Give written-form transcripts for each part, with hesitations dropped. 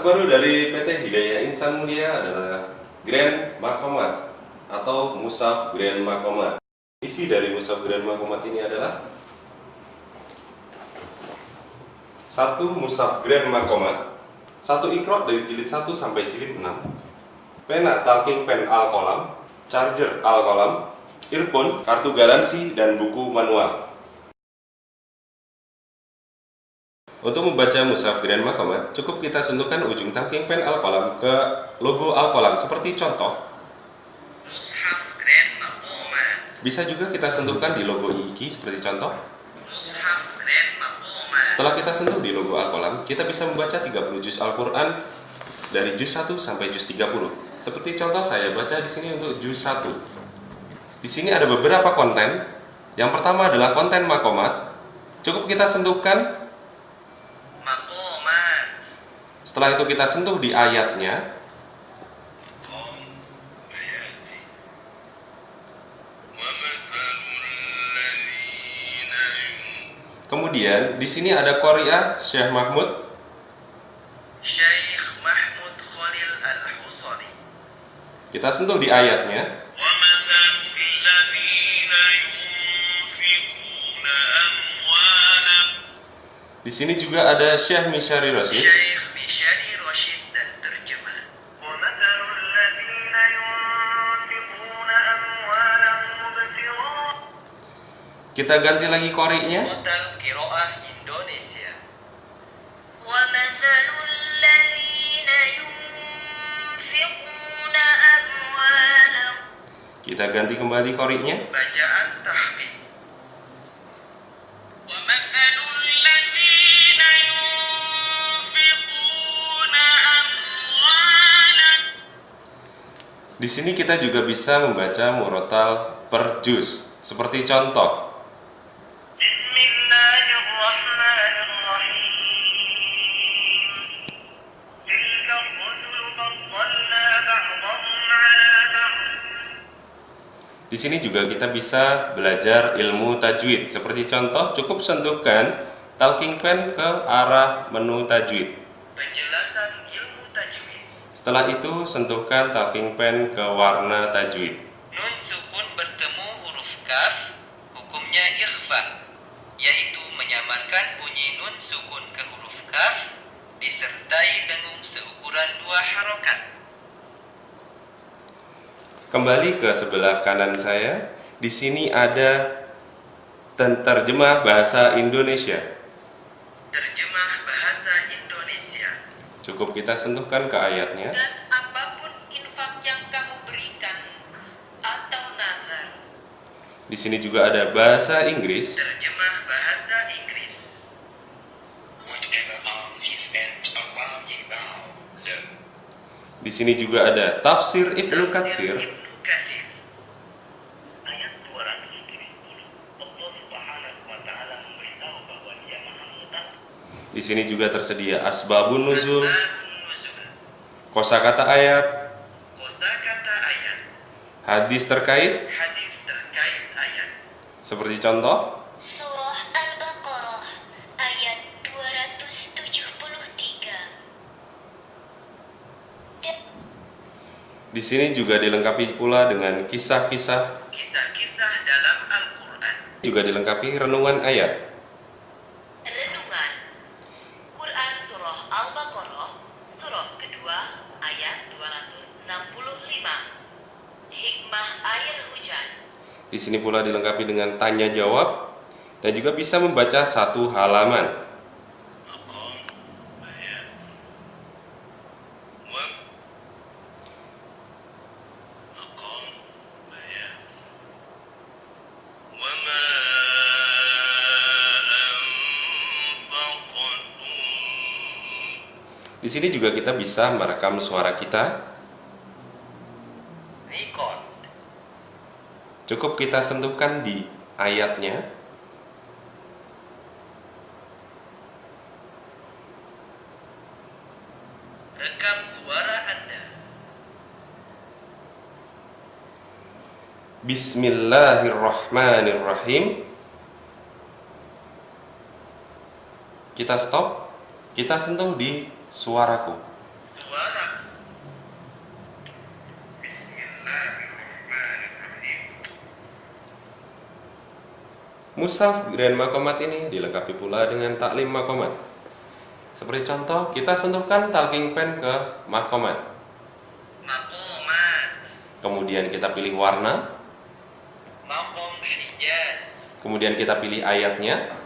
terbaru dari PT Hidayah Insan Mulia adalah Grand Makomat atau Mushaf Grand Makomat. Isi dari Mushaf Grand Makomat ini adalah satu Mushaf Grand Makomat, satu Iqra dari jilid 1 sampai jilid 6, pena talking pen al-qalam, charger al-qalam, earphone, kartu garansi, dan buku manual. Untuk membaca Mushaf Grand Makomat, cukup kita sentuhkan ujung talking pen al-qalam ke logo al-qalam seperti contoh. Mushaf Grand Makomat. Bisa juga kita sentuhkan di logo IIQ seperti contoh. Mushaf Grand Makomat. Setelah kita sentuh di logo al-qalam, kita bisa membaca 30 juz Al-Quran dari juz 1 sampai juz 30. Seperti contoh saya baca di sini untuk juz 1. Di sini ada beberapa konten. Yang pertama adalah konten makomat. Cukup kita sentuhkan. Makomat. Setelah itu kita sentuh di ayatnya. Makom bayati. Kemudian di sini ada qari'ah Syekh Mahmud. Syekh Mahmud Khalil Al-Husari. Kita sentuh di ayatnya. Di sini juga ada Syekh Mishari Rashid. Syekh Mishari Rashid dan terjemah. Kita ganti lagi qari'nya. Total Qiraah Indonesia. Kita ganti kembali qari'nya. Bacaan tahqiq. Di sini kita juga bisa membaca murotal per juz. Seperti contoh. Di sini juga kita bisa belajar ilmu tajwid. Seperti contoh, cukup sentuhkan talking pen ke arah menu tajwid. Penjelasan ilmu tajwid. Setelah itu, sentuhkan talking pen ke warna tajwid. Nun sukun bertemu huruf kaf, hukumnya ikhfa, yaitu menyamarkan bunyi nun sukun ke huruf kaf disertai dengung seukuran 2 harokat. Kembali ke sebelah kanan saya. Di sini ada terjemah bahasa Indonesia. Terjemah bahasa Indonesia. Cukup kita sentuhkan ke ayatnya. Dan apapun infak yang kamu berikan atau nazar. Di sini juga ada bahasa Inggris. Terjemah bahasa Inggris. Di sini juga ada tafsir Ibnu Katsir. Ibnu Katsir. Ayat 270. Allah Subhanahu wa taala memberitahu bahwa Dia Maha Mengetahui. Di sini juga tersedia asbabun nuzul, Asbabun nuzul. kosakata ayat, Kosakata ayat. hadis terkait. Hadis terkait ayat. Seperti contoh. Surah Al-Baqarah ayat 273. Di sini juga dilengkapi pula dengan kisah-kisah, Kisah-kisah dalam Al-Quran. juga dilengkapi renungan ayat. Renungan Quran Surah Al-Baqarah, surah kedua, ayat 265. Hikmah air hujan. Di sini pula dilengkapi dengan tanya jawab dan juga bisa membaca satu halaman. Makom bayati. Wa Makom bayati. Wa ma anfaqtum. Di sini juga kita bisa merekam suara kita. Record. Cukup kita sentuhkan di ayatnya. Rekam suara Anda. Bismillahirrahmanirrahim. Kita stop. Kita sentuh di suaraku. suaraku. Mushaf Grand Makomat ini dilengkapi pula dengan taklim makomat. Seperti contoh, kita sentuhkan talking pen ke makomat. Maqamat. Kemudian kita pilih warna. Maqam Hijaz. Kemudian kita pilih ayatnya.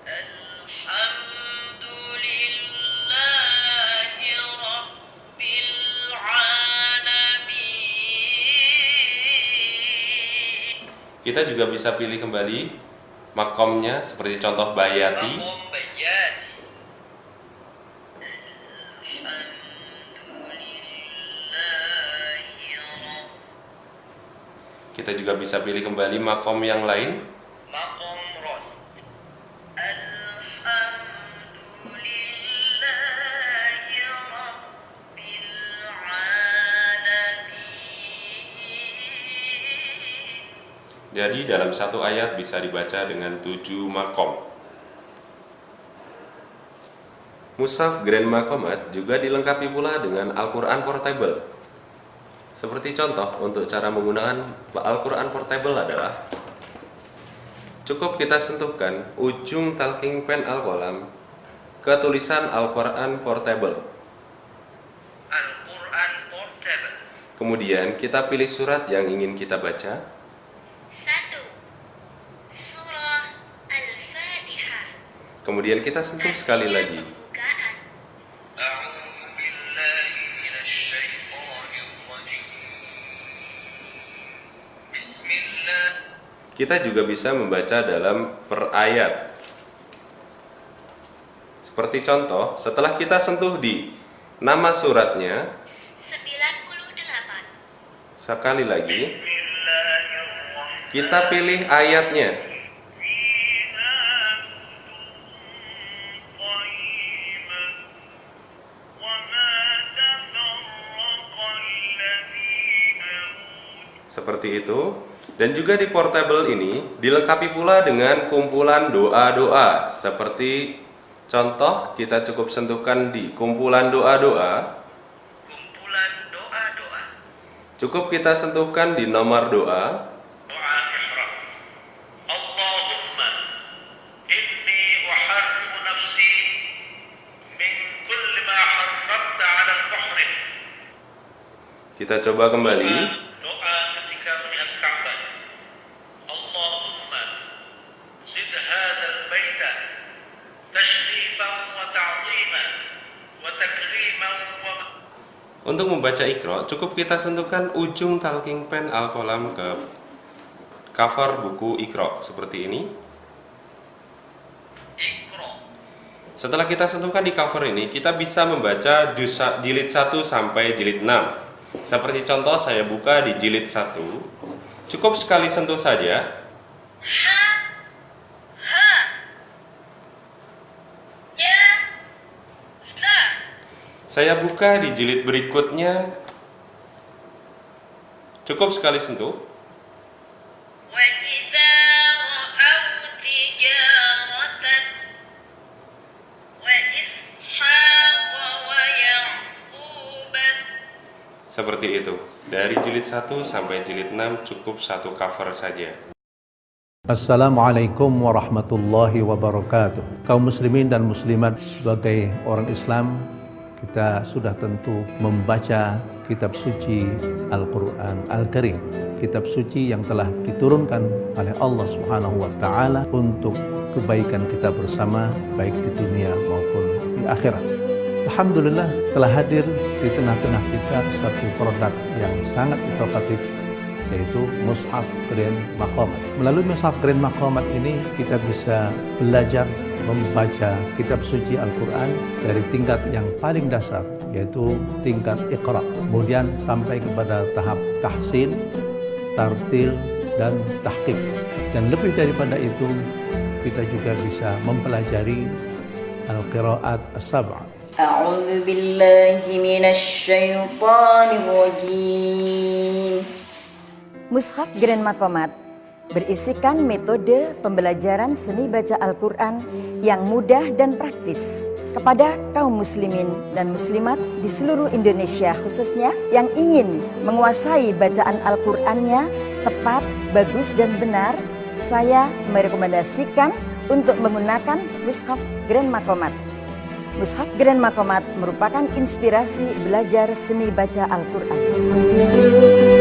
Alhamdulillahi Rabbil Alamin. Kita juga bisa pilih kembali makomnya, seperti contoh bayati. Maqam Bayati. Kita juga bisa pilih kembali makom yang lain. Maqam Rost. Alhamdulillahi Rabbil Alamin. Jadi dalam satu ayat bisa dibaca dengan 7 makom. Mushaf Grand Makomat juga dilengkapi pula dengan Al-Quran Portable. Seperti contoh, untuk cara menggunakan Al-Quran Portable adalah cukup kita sentuhkan ujung talking pen Al-Qalam ke tulisan Al-Quran Portable. Al-Quran Portable. Kemudian kita pilih surat yang ingin kita baca. 1. Surah Al-Fatihah. Kemudian kita sentuh sekali lagi. Pembukaan. أعوذ بالله من الشيطان الرجيم بسم الله Kita juga bisa membaca dalam per ayat. Seperti contoh, setelah kita sentuh di nama suratnya, 98. sekali lagi بسم الله الرحمن kita pilih ayatnya. فيها قيما وما تفرق الذين أوتوا Seperti itu. Dan juga di portable ini dilengkapi pula dengan kumpulan doa-doa. Seperti contoh, kita cukup sentuhkan di kumpulan doa-doa. Kumpulan doa-doa. Cukup kita sentuhkan di nomor doa. دعاء إحرام اللهم إني أحرم نفسي من كل ما حرمت على المحرم. Kita coba kembali. Doa ketika melihat Ka'bah. Allahumma zid hadzal baita tashrifan wa ta'ziman wa takriman wa Untuk membaca Iqra, cukup kita sentuhkan ujung talking pen Al-Qalam ke cover buku Iqra seperti ini. Iqra. Setelah kita sentuhkan di cover ini, kita bisa membaca jilid 1 sampai jilid 6. Seperti contoh, saya buka di jilid 1. Cukup sekali sentuh saja. Ha. Ha. Ya. Ha. Saya buka di jilid berikutnya. Cukup sekali sentuh. وَإِذَا رَأَوْا تِجَارَةً وَإِسْحَاقَ وَيَعْقُوبَ. Seperti itu. Dari jilid 1 sampai jilid 6 cukup satu cover saja. Assalamualaikum warahmatullahi wabarakatuh. Kaum muslimin dan muslimat, sebagai orang Islam, kita sudah tentu membaca kitab suci Al-Quran Al-Karim, kitab suci yang telah diturunkan oleh Allah Subhanahu wa Ta'ala untuk kebaikan kita bersama, baik di dunia maupun di akhirat. Alhamdulillah telah hadir di tengah-tengah kita satu produk yang sangat inovatif, yaitu Mushaf Grand Makomat. Melalui Mushaf Grand Makomat ini kita bisa belajar membaca kitab suci Al-Quran dari tingkat yang paling dasar, yaitu tingkat Iqra, kemudian sampai kepada tahap tahsin, tartil, dan tahqiq. Dan lebih daripada itu, kita juga bisa mempelajari Al-Qiraat As-Sab'ah. أعوذ بالله من الشيطان الرجيم. Mushaf Grand Makomat berisikan metode pembelajaran seni baca Al-Quran yang mudah dan praktis, Kepada kaum muslimin dan muslimat di seluruh Indonesia khususnya yang ingin menguasai bacaan Al-Qur'annya tepat, bagus dan benar, saya merekomendasikan untuk menggunakan Mushaf Grand Makomat. Mushaf Grand Makomat merupakan inspirasi belajar seni baca Al-Qur'an.